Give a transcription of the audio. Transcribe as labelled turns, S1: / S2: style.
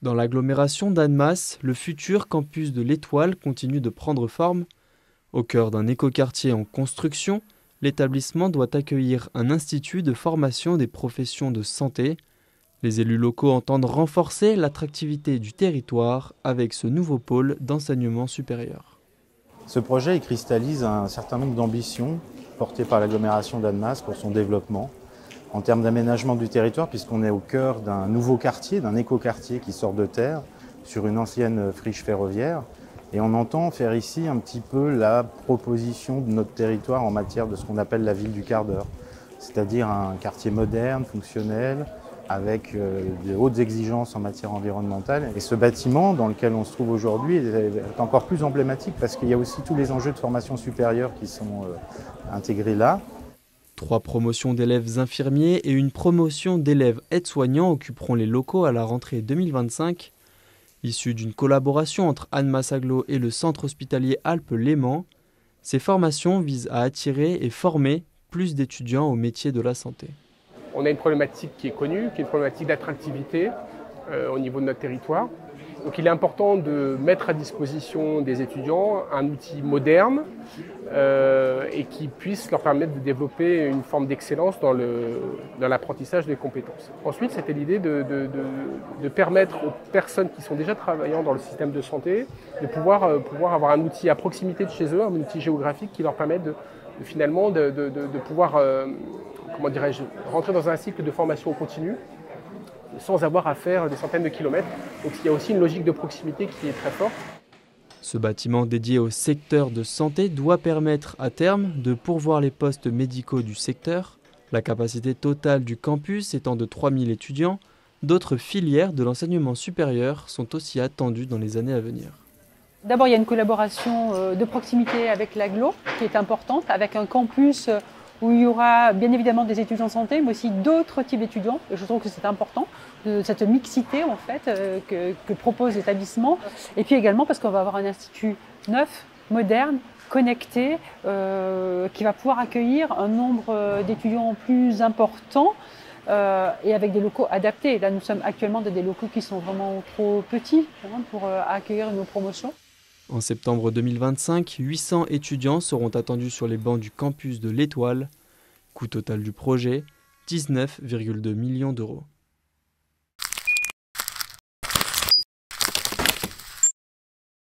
S1: Dans l'agglomération d'Annemasse, le futur campus de l'Étoile continue de prendre forme. Au cœur d'un écoquartier en construction, l'établissement doit accueillir un institut de formation des professions de santé. Les élus locaux entendent renforcer l'attractivité du territoire avec ce nouveau pôle d'enseignement supérieur.
S2: Ce projet il cristallise un certain nombre d'ambitions portées par l'agglomération d'Annemasse pour son développement. En termes d'aménagement du territoire, puisqu'on est au cœur d'un nouveau quartier, d'un écoquartier qui sort de terre sur une ancienne friche ferroviaire. Et on entend faire ici un petit peu la proposition de notre territoire en matière de ce qu'on appelle la ville du quart d'heure. C'est-à-dire un quartier moderne, fonctionnel, avec de hautes exigences en matière environnementale. Et ce bâtiment dans lequel on se trouve aujourd'hui est encore plus emblématique parce qu'il y a aussi tous les enjeux de formation supérieure qui sont intégrés là.
S1: 3 promotions d'élèves infirmiers et une promotion d'élèves aides-soignants occuperont les locaux à la rentrée 2025. Issues d'une collaboration entre Annemasse Agglo et le centre hospitalier Alpes-Léman, ces formations visent à attirer et former plus d'étudiants au métier de la santé.
S3: On a une problématique qui est connue, qui est une problématique d'attractivité au niveau de notre territoire. Donc il est important de mettre à disposition des étudiants un outil moderne et qui puisse leur permettre de développer une forme d'excellence dans l'apprentissage des compétences. Ensuite, c'était l'idée de permettre aux personnes qui sont déjà travaillant dans le système de santé de pouvoir avoir un outil à proximité de chez eux, un outil géographique qui leur permette finalement de pouvoir rentrer dans un cycle de formation continue sans avoir à faire des centaines de kilomètres. Donc il y a aussi une logique de proximité qui est très forte.
S1: Ce bâtiment dédié au secteur de santé doit permettre à terme de pourvoir les postes médicaux du secteur. La capacité totale du campus étant de 3000 étudiants, d'autres filières de l'enseignement supérieur sont aussi attendues dans les années à venir.
S4: D'abord, il y a une collaboration de proximité avec l'Agglo qui est importante, avec un campus où il y aura bien évidemment des étudiants en santé, mais aussi d'autres types d'étudiants. Je trouve que c'est important, cette mixité en fait que propose l'établissement. Et puis également parce qu'on va avoir un institut neuf, moderne, connecté, qui va pouvoir accueillir un nombre d'étudiants plus important et avec des locaux adaptés. Là, nous sommes actuellement dans des locaux qui sont vraiment trop petits pour accueillir nos promotions.
S1: En septembre 2025, 800 étudiants seront attendus sur les bancs du campus de l'Étoile. Coût total du projet, 19,2 millions d'euros.